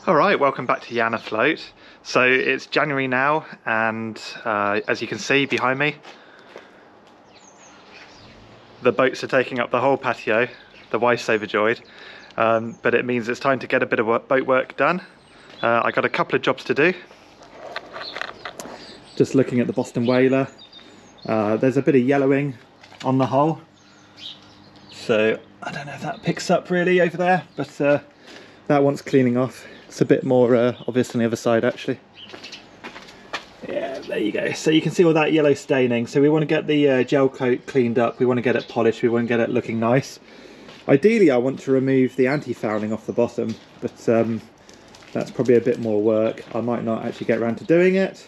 Alright, welcome back to Yana Float. So it's January now, and as you can see behind me, the boats are taking up the whole patio. The wife's overjoyed, but it means it's time to get a bit of boat work done. I got a couple of jobs to do. Just looking at the Boston Whaler, there's a bit of yellowing on the hull, so I don't know if that picks up really over there, but that wants cleaning off. It's a bit more obvious on the other side actually. Yeah, there you go. So you can see all that yellow staining. So we want to get the gel coat cleaned up, we want to get it polished, we want to get it looking nice. Ideally I want to remove the anti-fouling off the bottom, but that's probably a bit more work. I might not actually get around to doing it.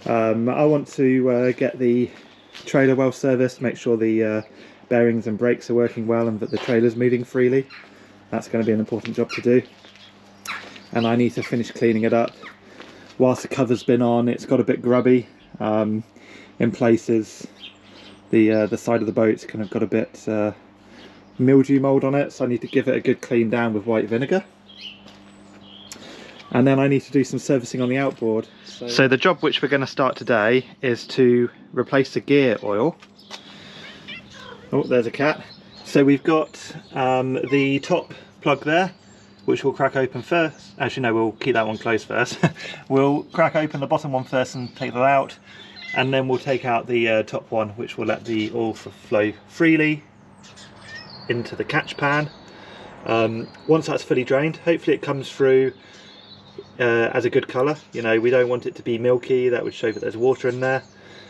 I want to get the trailer well serviced, make sure the bearings and brakes are working well and that the trailer's moving freely. That's going to be an important job to do. And I need to finish cleaning it up. Whilst the cover's been on, it's got a bit grubby in places. The side of the boat's kind of got a bit mildew mould on it, so I need to give it a good clean down with white vinegar. And then I need to do some servicing on the outboard. So the job which we're going to start today is to replace the gear oil. Oh, there's a cat. So we've got the top plug there, which we'll crack open first. As you know, we'll keep that one closed first. We'll crack open the bottom one first and take that out, and then we'll take out the top one, which will let the oil flow freely into the catch pan. Once that's fully drained, hopefully it comes through as a good colour. You know, we don't want it to be milky, that would show that there's water in there.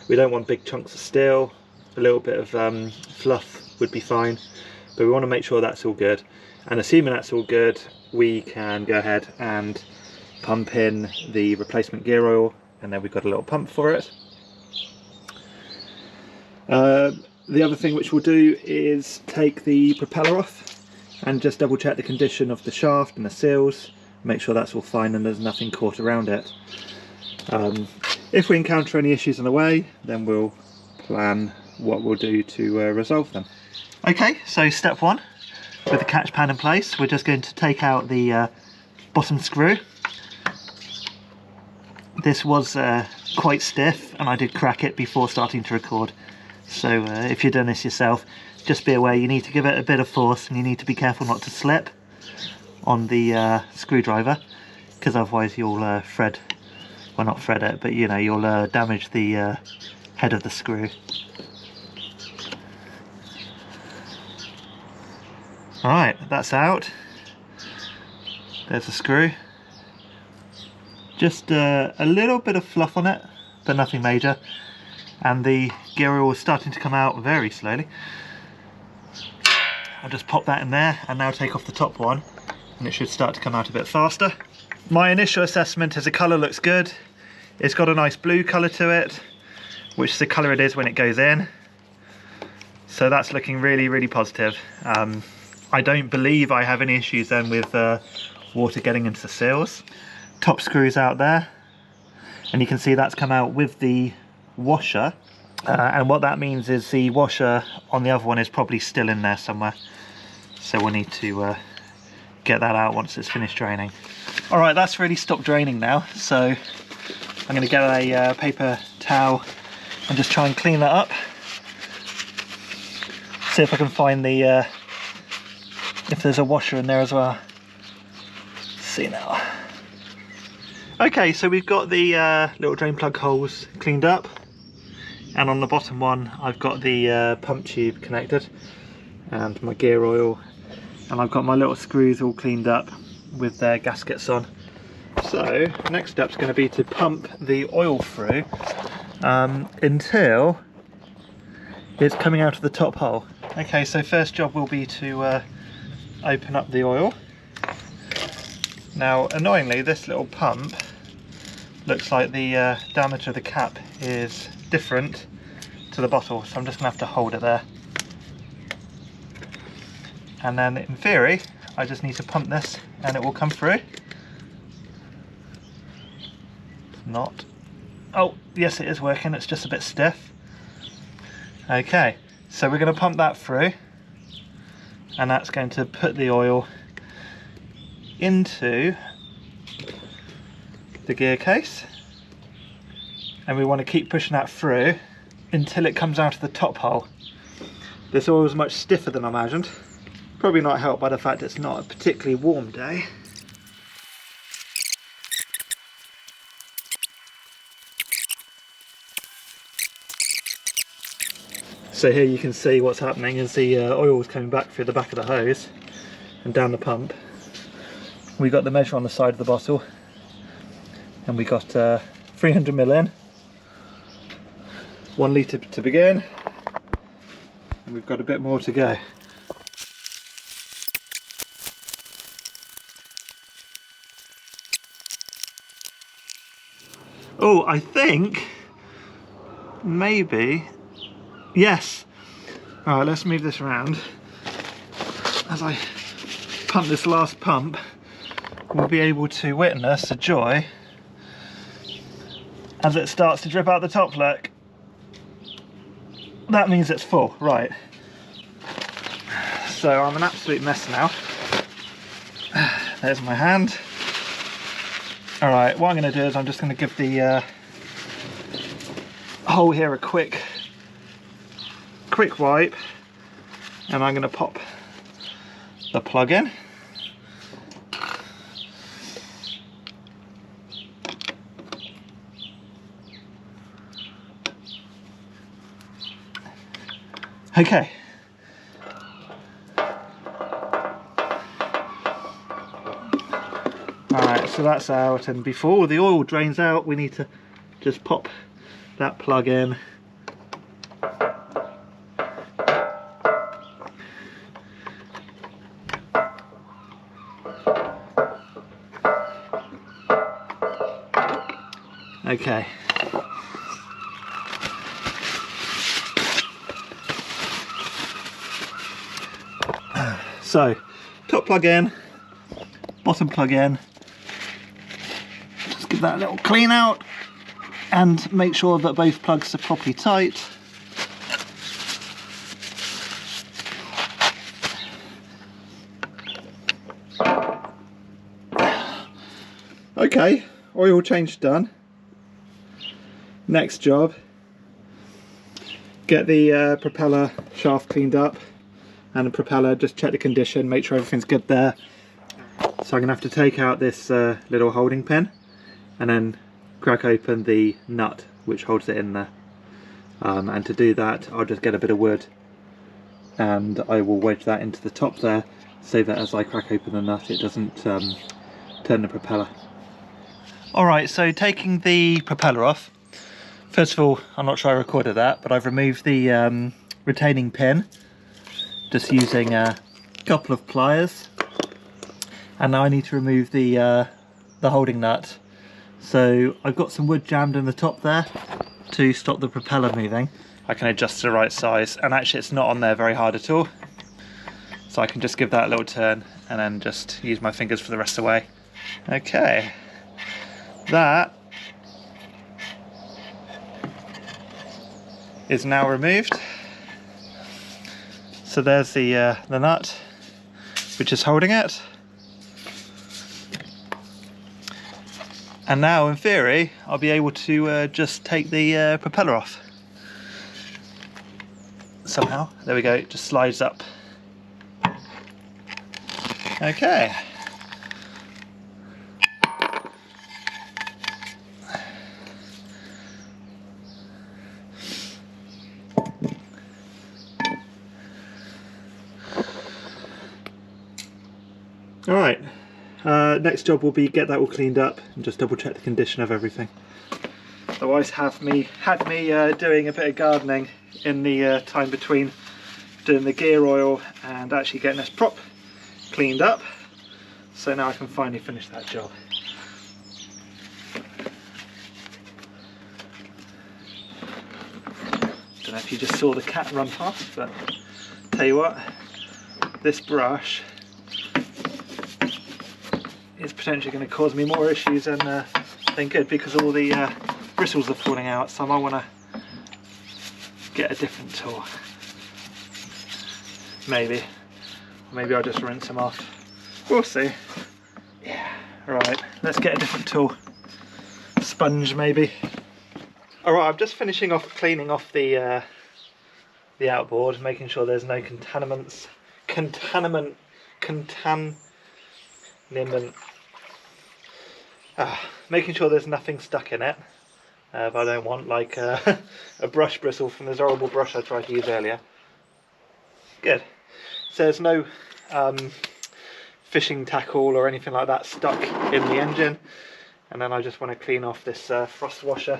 We don't want big chunks of steel. A little bit of fluff would be fine, but we want to make sure that's all good. And assuming that's all good, we can go ahead and pump in the replacement gear oil, and then we've got a little pump for it. The other thing which we'll do is take the propeller off and just double check the condition of the shaft and the seals, make sure that's all fine and there's nothing caught around it. If we encounter any issues on the way, then we'll plan what we'll do to resolve them. Okay, so step one. With the catch pan in place, we're just going to take out the bottom screw. This was quite stiff and I did crack it before starting to record. So if you're doing this yourself, just be aware you need to give it a bit of force and you need to be careful not to slip on the screwdriver, because otherwise you'll well, not thread it, but you know, you'll damage the head of the screw. Alright, that's out. There's the screw. Just a little bit of fluff on it, but nothing major. And the gear oil is starting to come out very slowly. I'll just pop that in there and now take off the top one, and it should start to come out a bit faster. My initial assessment is the colour looks good. It's got a nice blue colour to it, which is the colour it is when it goes in. So that's looking really, really positive. I don't believe I have any issues then with water getting into the seals. Top screws out there, and you can see that's come out with the washer, and what that means is the washer on the other one is probably still in there somewhere, so we'll need to get that out once it's finished draining. Alright, that's really stopped draining now, so I'm going to get a paper towel and just try and clean that up. See if I can find the if there's a washer in there as well. Let's see now. Okay, so we've got the little drain plug holes cleaned up, and on the bottom one I've got the pump tube connected and my gear oil, and I've got my little screws all cleaned up with their gaskets on. So next step's going to be to pump the oil through until it's coming out of the top hole. Okay, so first job will be to open up the oil. Now annoyingly, this little pump looks like the diameter of the cap is different to the bottle, so I'm just going to have to hold it there. And then in theory, I just need to pump this and it will come through. Not. Oh, yes, it is working, it's just a bit stiff. Okay, so we're going to pump that through, and that's going to put the oil into the gear case, and we want to keep pushing that through until it comes out of the top hole. This oil is much stiffer than I imagined, probably not helped by the fact it's not a particularly warm day. So here you can see what's happening is the oil is coming back through the back of the hose and down the pump. We got the measure on the side of the bottle, and we got 300 ml in, 1 litre to begin, and we've got a bit more to go. Oh, I think maybe, yes. All right, let's move this around. As I pump this last pump, we'll be able to witness the joy as it starts to drip out the top. Look, that means it's full, right? So I'm an absolute mess now. There's my hand. All right, what I'm going to do is I'm just going to give the hole here a quick wipe, and I'm going to pop the plug in. Okay. Alright, so that's out, and before the oil drains out we need to just pop that plug in. Okay. So, top plug in, bottom plug in. Just give that a little clean out and make sure that both plugs are properly tight. Okay, oil change done. Next job, get the propeller shaft cleaned up, and the propeller, just check the condition, make sure everything's good there. So I'm going to have to take out this little holding pin and then crack open the nut which holds it in there. And to do that I'll just get a bit of wood and I will wedge that into the top there so that as I crack open the nut it doesn't turn the propeller. Alright, so taking the propeller off, first of all, I'm not sure I recorded that, but I've removed the retaining pin just using a couple of pliers, and now I need to remove the holding nut. So I've got some wood jammed in the top there to stop the propeller moving. I can adjust to the right size, and actually it's not on there very hard at all, so I can just give that a little turn and then just use my fingers for the rest of the way. Okay, that is now removed. So there's the nut which is holding it, and now in theory I'll be able to just take the propeller off somehow. There we go, it just slides up. Okay. Alright, next job will be get that all cleaned up and just double check the condition of everything. The wife had me doing a bit of gardening in the time between doing the gear oil and actually getting this prop cleaned up, so now I can finally finish that job. Don't know if you just saw the cat run past, but tell you what, this brush is potentially going to cause me more issues than good, because all the bristles are falling out, so I might want to get a different tool. Maybe I'll just rinse them off. We'll see. Yeah, right, let's get a different tool. sponge maybe. Alright, I'm just finishing off cleaning off the outboard, making sure there's no contaminants, making sure there's nothing stuck in it. If I don't want like a brush bristle from this horrible brush I tried to use earlier. Good. So there's no fishing tackle or anything like that stuck in the engine. And then I just want to clean off this frost washer.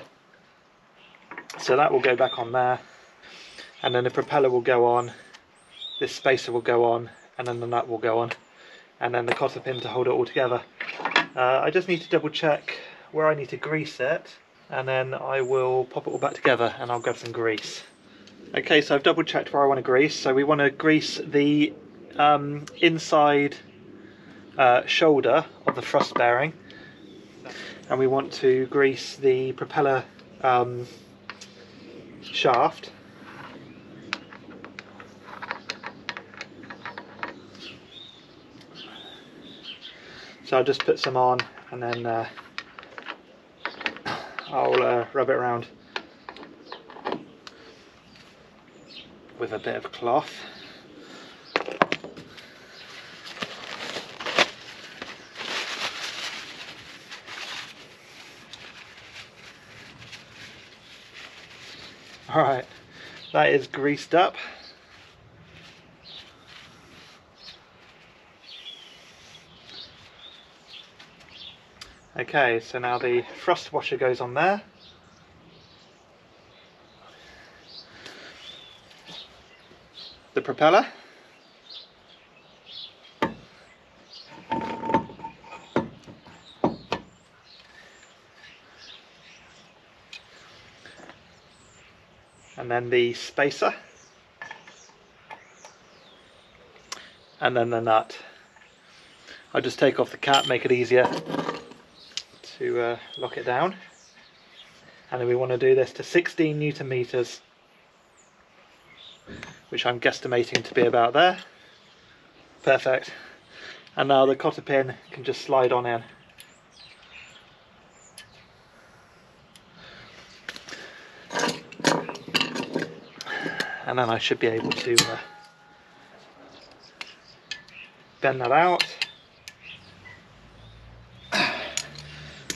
So that will go back on there. And then the propeller will go on, this spacer will go on, and then the nut will go on. And then the cotter pin to hold it all together. I just need to double check where I need to grease it, and then I will pop it all back together and I'll grab some grease. Okay, so I've double checked where I want to grease. So we want to grease the inside shoulder of the thrust bearing, and we want to grease the propeller shaft. So I'll just put some on and then I'll rub it around with a bit of cloth. Alright, that is greased up. Okay, so now the thrust washer goes on there. The propeller. And then the spacer. And then the nut. I'll just take off the cap, make it easier to lock it down. And then we want to do this to 16 Newton meters, which I'm guesstimating to be about there. Perfect. And now the cotter pin can just slide on in. And then I should be able to bend that out.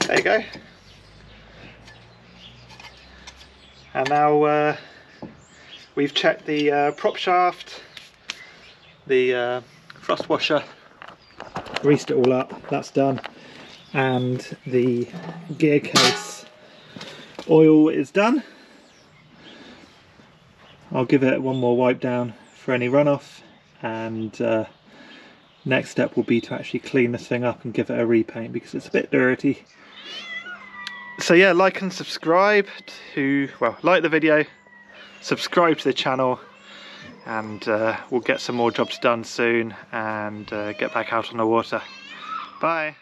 There you go. And now we've checked the prop shaft, the thrust washer, greased it all up, that's done, and the gear case oil is done. I'll give it one more wipe down for any runoff, and next step will be to actually clean this thing up and give it a repaint because it's a bit dirty. So yeah, like and subscribe to, well, like the video, subscribe to the channel, and we'll get some more jobs done soon and get back out on the water. Bye.